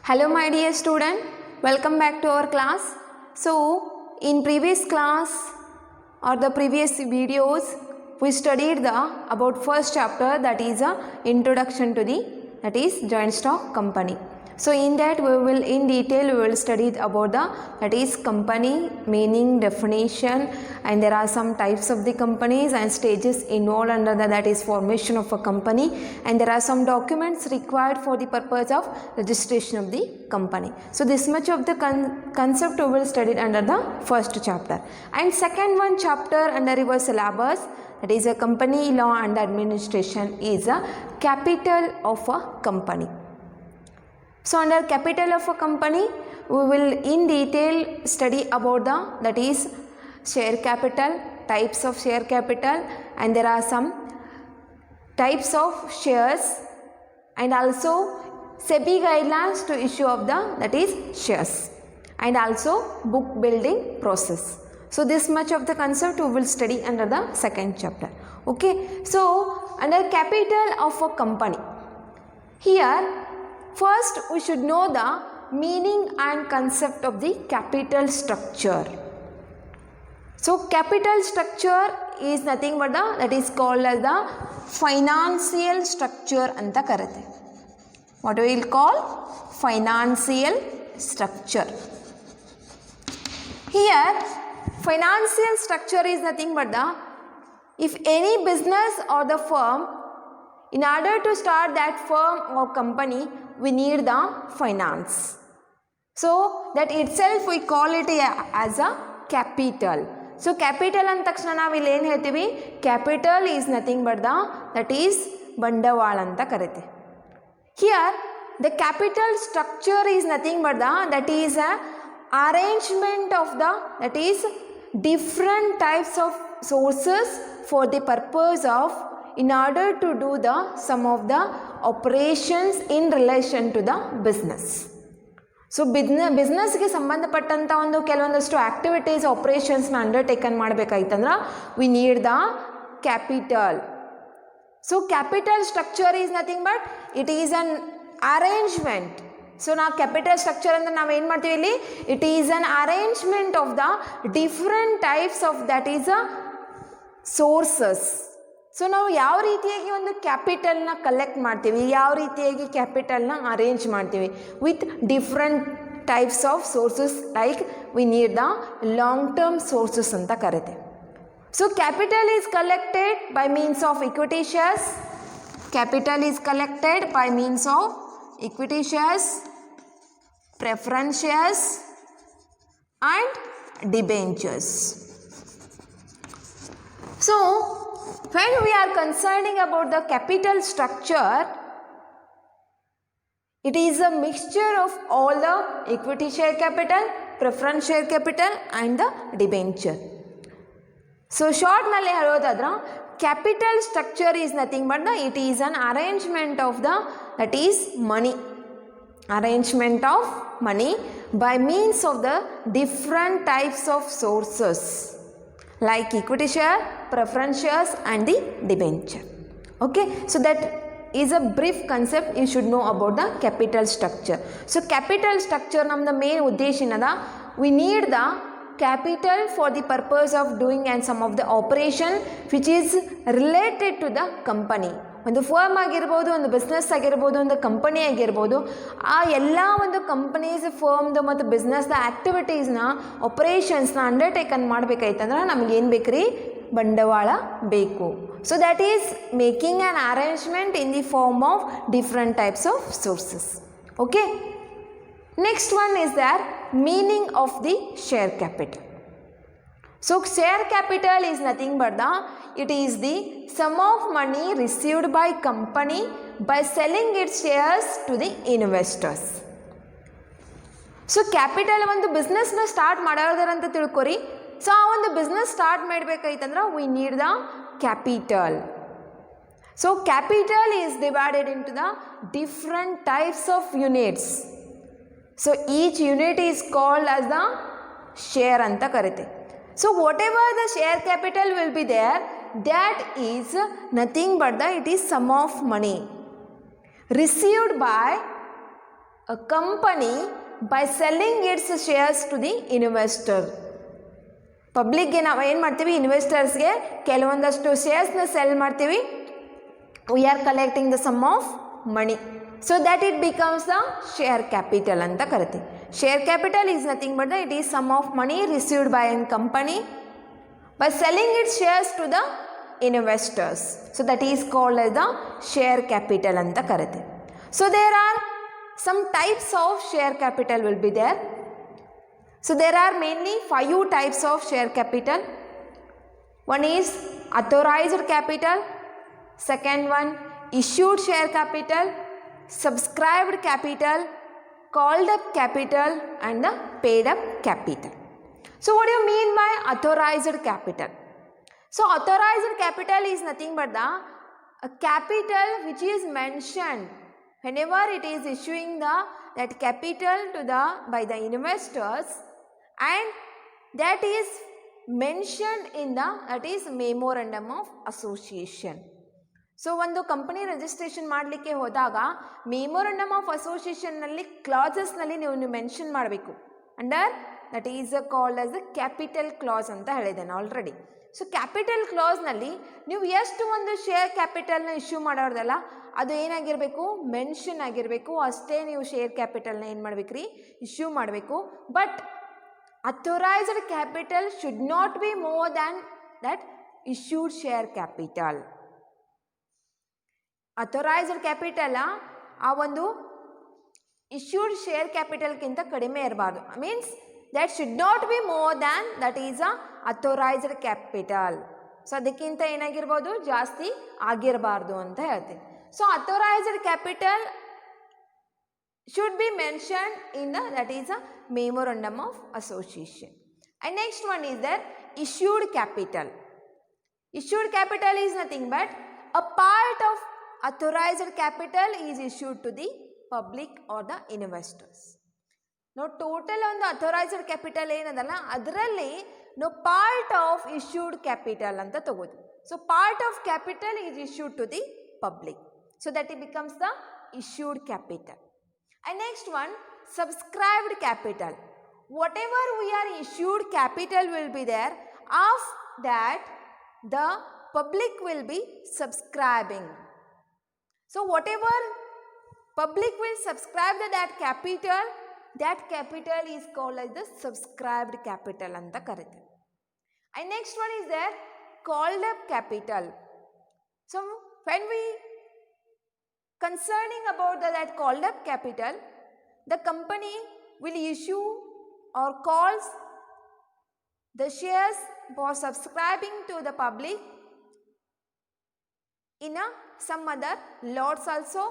Hello my dear student, welcome back to our class. So in previous class or the previous videos we studied about first chapter, that is a introduction to the joint stock company. So in that we will study about that is company meaning, definition, and there are some types of the companies and stages involved under that is formation of a company, and there are some documents required for the purpose of registration of the company. So this much of the concept we will study under the first chapter, and second one chapter under your syllabus, that is a company law and administration, is a capital of a company. So under capital of a company we will in detail study about that is share capital, types of share capital, and there are some types of shares, and also SEBI guidelines to issue of that is shares, and also book building process. So this much of the concept we will study under the second chapter. Okay, so under capital of a company, here first we should know the meaning and concept of the capital structure. So capital structure is nothing but that is called as the financial structure anta karate. What we will call financial structure. Here financial structure is nothing but if any business or the firm, in order to start that firm or company, we need the finance. So that itself we call it as a capital. So capital and takshana ನಾವು ಇಲ್ಲಿ ಏನು ಹೇಳ್ತೀವಿ, capital is nothing but that is ಬಂಡವಾಳ ಅಂತ ಕರೀತೆ. Here the capital structure is nothing but that is a arrangement of that is different types of sources for the purpose of in order to do some of the operations in relation to the business. So business ಗೆ ಸಂಬಂಧಪಟ್ಟಂತ ಒಂದು ಕೆಲವೊಂದಷ್ಟು activities operations ನ undertaken ಮಾಡಬೇಕಾಯ್ತಂದ್ರ we need the capital. So capital structure is nothing but it is an arrangement. So now capital structure ಅಂದ್ರೆ ನಾವು ಏನು ಮಾಡ್ತೀವಿ ಇಲ್ಲಿ, it is an arrangement of the different types of that is a sources. So ನಾವು ಯಾವ ರೀತಿಯಾಗಿ ಒಂದು ಕ್ಯಾಪಿಟಲ್ನ collect ಮಾಡ್ತೀವಿ, ಯಾವ ರೀತಿಯಾಗಿ ಕ್ಯಾಪಿಟಲ್ನ ಅರೇಂಜ್ ಮಾಡ್ತೀವಿ with different types of sources, like we need the long term sources ಅಂತ ಕರೀತೀವಿ. So capital is collected by means of equity shares. Capital is collected by means of equity shares, preference shares and debentures. So when we are concerning about the capital structure, it is a mixture of all the equity share capital, preference share capital and the debenture. So short nalli helodadra capital structure is nothing but it is an arrangement of that is money, arrangement of money by means of the different types of sources like equity share, preference shares and the debenture. Okay, so that is a brief concept you should know about the capital structure. So capital structure namda main ಉದ್ದೇಶ ಏನದ, we need the capital for the purpose of doing and some of the operation which is related to the company. ಒಂದು firm ಆಗಿರ್ಬೋದು, ಒಂದು business ಆಗಿರ್ಬೋದು, ಒಂದು company ಆಗಿರ್ಬೋದು, ಆ ಎಲ್ಲ ಒಂದು ಕಂಪನೀಸ್ ಫರ್ಮ್ದು ಮತ್ತು ಬಿಸ್ನೆಸ್ದ ಆ್ಯಕ್ಟಿವಿಟೀಸ್ನ ಆಪರೇಷನ್ಸ್ನ ಅಂಡರ್ಟೇಕನ್ ಮಾಡಬೇಕಾಯ್ತಂದ್ರೆ ನಮಗೇನು ಬೇಕು ರೀ, ಬಂಡವಾಳ ಬೇಕು. So that is making an arrangement in the form of different types of sources. Okay, next one is their meaning of the share capital. So share capital is nothing but it is the sum of money received by company by selling its shares to the investors. So capital ಒಂದು ಬಿಸ್ನೆಸ್ನ start ಮಾಡೋದಾರ ಅಂತ ತಿಳ್ಕೊರಿ. So ಆ ಒಂದು business start ಮಾಡಬೇಕಾಯ್ತಂದ್ರೆ we need the capital. So capital is divided into the different types of units. So each unit is called as the share ಅಂತ ಕರಿತೀವಿ. So whatever the share capital will be there, that is nothing but it is sum of money received by a company by selling its shares to the investor. ಪಬ್ಲಿಕ್ಗೆ ನಾವು ಏನು ಮಾಡ್ತೀವಿ, ಇನ್ವೆಸ್ಟರ್ಸ್ಗೆ ಕೆಲವೊಂದಷ್ಟು ಶೇರ್ಸ್ನ sell ಮಾಡ್ತೀವಿ. We are collecting the sum of money, so that it becomes the share capital ಅಂತ ಕರಿತೀವಿ. Share capital is nothing but it is sum of money received by an company by selling its shares to the investors. So that is called as the share capital anta karate. So there are some types of share capital will be there. So there are mainly 5 types of share capital. One is authorized capital, second one issued share capital, subscribed capital, called up capital and the paid up capital. So what do you mean by authorized capital? So authorized capital is nothing but the capital which is mentioned whenever it is issuing that capital to by the investors, and that is mentioned in that is memorandum of association. So ಒಂದು company registration ಮಾಡಲಿಕ್ಕೆ ಹೋದಾಗ memorandum of ಅಸೋಸಿಯೇಷನ್ನಲ್ಲಿ ಕ್ಲಾಸಸ್ನಲ್ಲಿ ನೀವು mention ಮಾಡಬೇಕು. Under that is called as the capital class ಅಂತ ಹೇಳಿದ್ದೇನೆ already. So capital ಕ್ಲಾಸ್ನಲ್ಲಿ ನೀವು ಎಷ್ಟು ಒಂದು ಶೇರ್ ಕ್ಯಾಪಿಟಲ್ನ ಇಶ್ಯೂ ಮಾಡೋದಲ್ಲ, ಅದು ಏನಾಗಿರಬೇಕು, ಮೆನ್ಷನ್ ಆಗಿರಬೇಕು. ಅಷ್ಟೇ ನೀವು ಶೇರ್ ಕ್ಯಾಪಿಟಲ್ನ ಏನು ಮಾಡಬೇಕು ರೀ, ಇಶ್ಯೂ ಮಾಡಬೇಕು. But authorised capital should not be more than that issued share capital. Authorised capital ಆ ಒಂದು ಇಶ್ಯೂಡ್ ಶೇರ್ ಕ್ಯಾಪಿಟಲ್ಗಿಂತ ಕಡಿಮೆ ಇರಬಾರ್ದು. Means that should not be more than that is a authorized capital. So ಅದಕ್ಕಿಂತ ಏನಾಗಿರ್ಬೋದು, ಜಾಸ್ತಿ ಆಗಿರಬಾರ್ದು ಅಂತ ಹೇಳ್ತೀನಿ. So authorized capital should be mentioned in that is a memorandum of association. And next one is that issued capital. Issued capital is nothing but a part of authorized capital is issued to the public or the investors. ನಾವು total ಒಂದು authorised capital ಏನದಲ್ಲ ಅದರಲ್ಲಿ ನಾವು part of issued capital ಅಂತ ತಗೋತೀವಿ. So part of capital is issued to the public, so that it becomes the issued capital. And next one subscribed capital. Whatever we are issued capital will be there, of that the public will be subscribing. So whatever public will subscribe that capital, that capital is called as the subscribed capital anta karite. And next one is there called up capital. So when we concerning about that called up capital, the company will issue or calls the shares for subscribing to the public in some other lots also,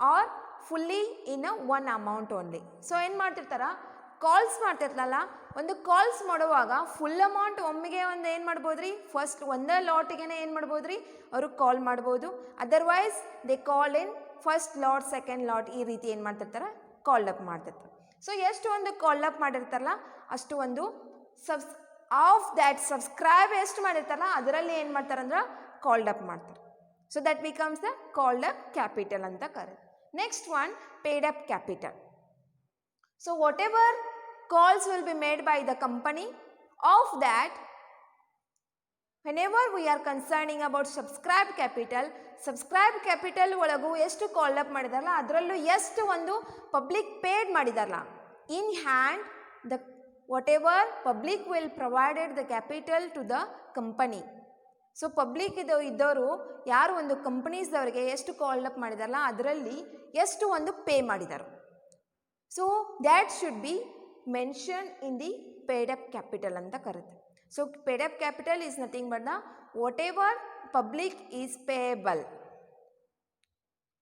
or fully in one amount only. So ಏನು ಮಾಡ್ತಿರ್ತಾರ, calls ಮಾಡ್ತಿರ್ತಾರಲ್ಲ, ಒಂದು calls ಮಾಡುವಾಗ full amount ಒಮ್ಮೆಗೆ ಒಂದು ಏನು ಮಾಡ್ಬೋದು ರೀ, first ಒಂದೇ ಲಾಟಿಗೆ ಏನು ಮಾಡ್ಬೋದು ರೀ ಅವರು ಕಾಲ್ ಮಾಡ್ಬೋದು. Otherwise they call in first lot, second lot, ಈ ರೀತಿ ಏನು ಮಾಡ್ತಿರ್ತಾರೆ, ಕಾಲ್ ಅಪ್ ಮಾಡ್ತಿರ್ತಾರೆ. ಸೊ ಎಷ್ಟು ಒಂದು ಕಾಲ್ ಅಪ್ ಮಾಡಿರ್ತಾರಲ್ಲ ಅಷ್ಟು ಒಂದು ಆಫ್ ದ್ಯಾಟ್ ಸಬ್ಸ್ಕ್ರೈಬ್ ಎಷ್ಟು ಮಾಡಿರ್ತಾರಲ್ಲ ಅದರಲ್ಲಿ ಏನು ಮಾಡ್ತಾರಂದ್ರೆ ಕಾಲ್ಡ್ ಅಪ್ ಮಾಡ್ತಾರೆ. So that becomes the called up capital ಅಂತ ಕರೀತಾರೆ. Next one, paid up capital. So whatever calls will be made by the company, of that whenever we are concerning about subscribed capital ಒಳಗೂ ಎಷ್ಟು ಕಾಲ್ up ಮಾಡಿದಾರಲ್ಲ ಅದರಲ್ಲೂ ಎಷ್ಟು ಒಂದು public paid ಮಾಡಿದಾರಲ್ಲ, in hand the whatever public will provided the capital to the company. So public ಇದ್ದವರು ಯಾರು ಒಂದು ಕಂಪನೀಸ್ದವ್ರಿಗೆ ಎಷ್ಟು ಕಾಲ್ ಅಪ್ ಮಾಡಿದಾರಲ್ಲ ಅದರಲ್ಲಿ ಎಷ್ಟು ಒಂದು ಪೇ ಮಾಡಿದ್ದಾರೆ. So that should be mention in the paid up capital ಅಂತ ಕರುತ್ತೆ. So paid up capital is nothing but the whatever public is payable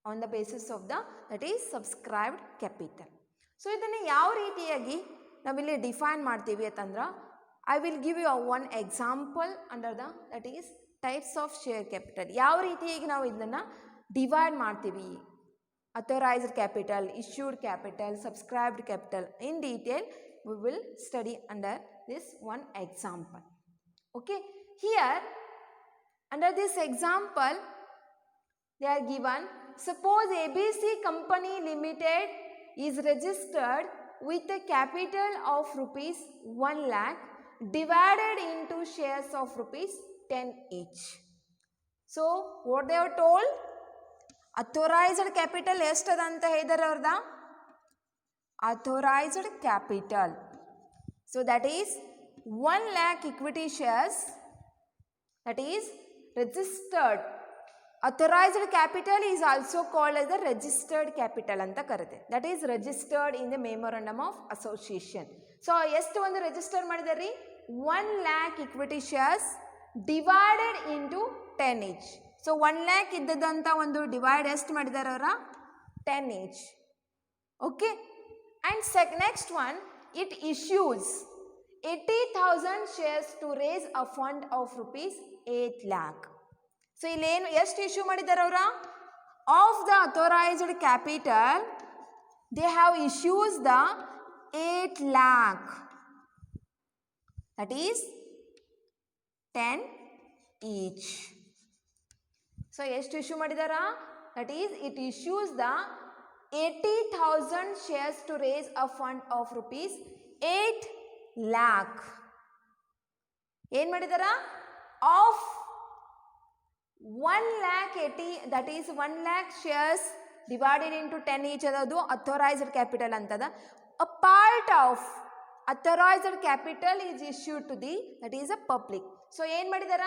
on the basis of that is subscribed capital. So ಇದನ್ನು ಯಾವ ರೀತಿಯಾಗಿ ನಾವಿಲ್ಲಿ define ಮಾಡ್ತೀವಿ ಅಂತಂದ್ರೆ, I will give you one example under that is types of share capital. ಯಾವ ರೀತಿಯಾಗಿ ನಾವು ಇದನ್ನು ಡಿವೈಡ್ ಮಾಡ್ತೀವಿ, authorized capital, issued capital, subscribed capital, in detail we will study under this one example. Okay, here under this example they are given, suppose ABC Company Limited is registered with a capital of rupees 1 lakh divided into shares of rupees 10 each. So what they are told, authorized capital ಎಷ್ಟದ ಅಂತ ಹೇಳಿದಾರೆ ಅವ್ರದ authorized capital. So that is 1 lakh equity shares, that is registered. Authorized capital is also called as the registered capital anta karate. That is registered in the memorandum of association. So ಎಷ್ಟು ಒಂದು register ಮಾಡಿದಾರೆ 1 lakh equity shares divided into 10 each. So 1 lakh ಇದ್ದದಂತ ಒಂದು divide ಎಷ್ಟು ಮಾಡಿದಾರೆ ಅವರ 10 each. Okay, and next one, it issues 80,000 shares to raise a fund of rupees 8 lakh. So ಇಲ್ಲೇನು ಎಷ್ಟು issue ಮಾಡಿದ್ದಾರೆ ಅವರ of the authorised capital they have issues the 8 lakh, that is 10 each. So ಎಷ್ಟು issue ಮಾಡಿದಾರ, that is it issues the 80,000 shares to raise a fund of rupees 8 lakh. ಏನು ಮಾಡಿದಾರ, of 1 lakh 80, that is 1 lakh shares divided into 10 each adadu authorized capital antada. A part of authorized capital is issued to the, that is a public. So ಏನು ಮಾಡಿದಾರ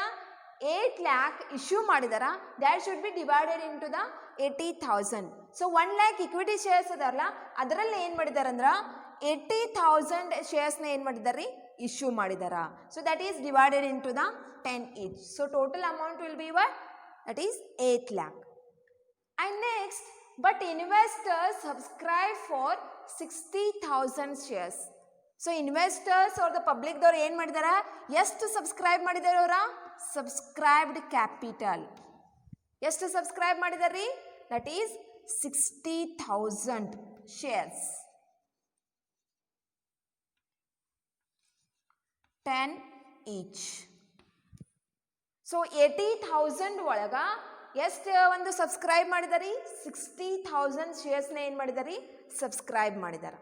8 lakh issue ಮಾಡಿದಾರ, that should be divided into the 80,000. So 1 lakh equity shares ಅದರಲ್ಲ ಅದರಲ್ಲಿ ಏನು ಮಾಡಿದಾರ ಅಂದ್ರ 80,000 shares ನ ಏನು ಮಾಡಿದಾರೆ issue ಮಾಡಿದಾರ. So that is divided into the 10 each. So total amount will be what? That is 8 lakh. And next, but investors subscribe for 60,000 shares. So investors or the public ದವರು ಏನು ಮಾಡಿದಾರ, ಎಷ್ಟು ಸಬ್ಸ್ಕ್ರೈಬ್ ಮಾಡಿದಾರ ಅವರ subscribed capital ಎಷ್ಟು subscribe ಮಾಡಿದಾರಿ, that is 60,000 shares, 10 each. So 80,000 ಒಳಗ ಎಷ್ಟು ಒಂದು subscribe ಮಾಡಿದಾರಿ 60,000 shares ನ ಏನು ಮಾಡಿದಾರಿ ಸಬ್ಸ್ಕ್ರೈಬ್ ಮಾಡಿದಾರ.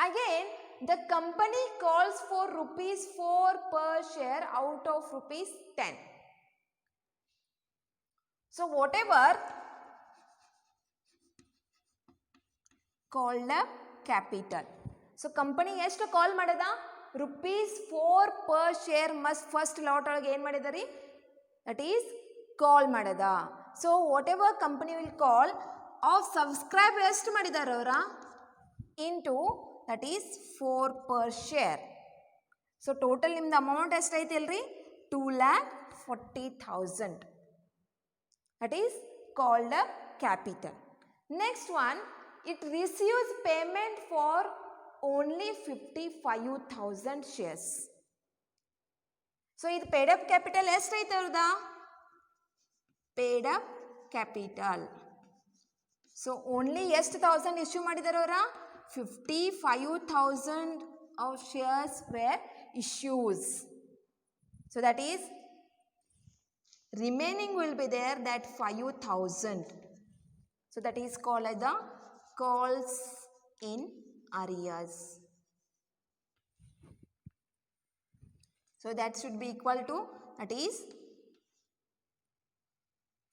Again the company calls for rupees 4 per share out of rupees 10. So whatever called up capital. So company ಎಷ್ಟು ಕಾಲ್ ಮಾಡದ rupees 4 per share must first lot ಒಳಗೆ ಏನು ಮಾಡಿದಾರಿ, that is ಕಾಲ್ ಮಾಡದ. So whatever company will call of subscribe ಎಷ್ಟು ಮಾಡಿದಾರ ಅವರ into, that is 4 per share. So total ನಿಮ್ದು amount ಎಷ್ಟೈತಿ ಅಲ್ರಿ 2,40,000, that is called up capital. Next one, it receives payment for only 55,000 shares. So ಇದು paid up capital ಎಷ್ಟೈತಿ ಅವ್ರದ paid up capital. So only ಎಷ್ಟು 1000 ಇಶ್ಯೂ ಮಾಡಿದಾರ ಅವರ 55,000 of shares were issues. So that is remaining will be there, that 5,000. So that is called as the calls in arrears. So that should be equal to, that is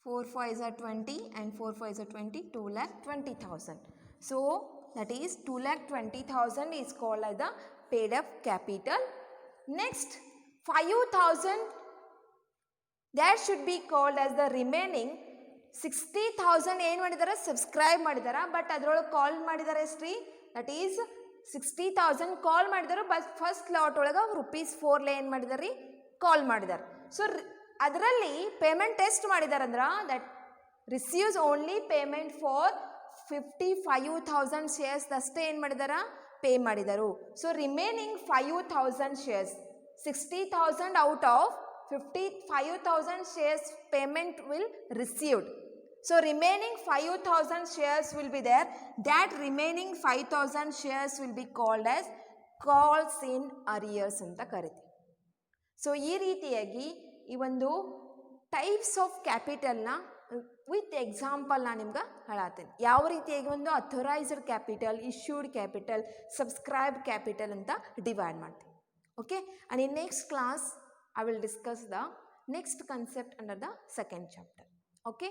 4 5s are 20 and 4 5s are 20, 2,20,000. So that is 2,20,000 is called as the paid up capital. Next 5,000, that should be called as the remaining 60,000 ಏನು ಮಾಡಿದಾರ subscribe ಮಾಡಿದಾರ, but ಅದರೊಳಗೆ ಕಾಲ್ ಮಾಡಿದಾರ ಎಷ್ಟ್ರಿ, that is 60,000 ಕಾಲ್ ಮಾಡಿದಾರೆ, but first lot ಒಳಗೆ rupees 4 ಏನು ಮಾಡಿದಾರೆ ಕಾಲ್ ಮಾಡಿದಾರೆ. ಸೊ ಅದರಲ್ಲಿ ಪೇಮೆಂಟ್ ಎಷ್ಟು ಮಾಡಿದಾರೆ ಅಂದ್ರೆ that receives only payment for 55,000 shares ಅಷ್ಟೇ ಏನು ಮಾಡಿದಾರ ಪೇ ಮಾಡಿದರು. So remaining 5,000 shares, 60,000 out of 55,000 shares payment will received. So remaining 5,000 shares will be there. That remaining 5,000 shares will be called as calls in arrears ಅಂತ ಕರಿತೀವಿ. So ಈ ರೀತಿಯಾಗಿ ಈ ಒಂದು ಟೈಪ್ಸ್ ಆಫ್ ಕ್ಯಾಪಿಟಲ್ನ ವಿತ್ ಎಕ್ಸಾಂಪಲ್ ನಾನು ನಿಮ್ಗೆ ಹೇಳತ್ತೀನಿ ಯಾವ ರೀತಿಯಾಗಿ ಒಂದು authorised capital, issued capital, subscribe capital ಅಂತ ಡಿವೈಡ್ ಮಾಡ್ತೀವಿ. Okay, and in next class I will discuss the next concept under the second chapter. Okay.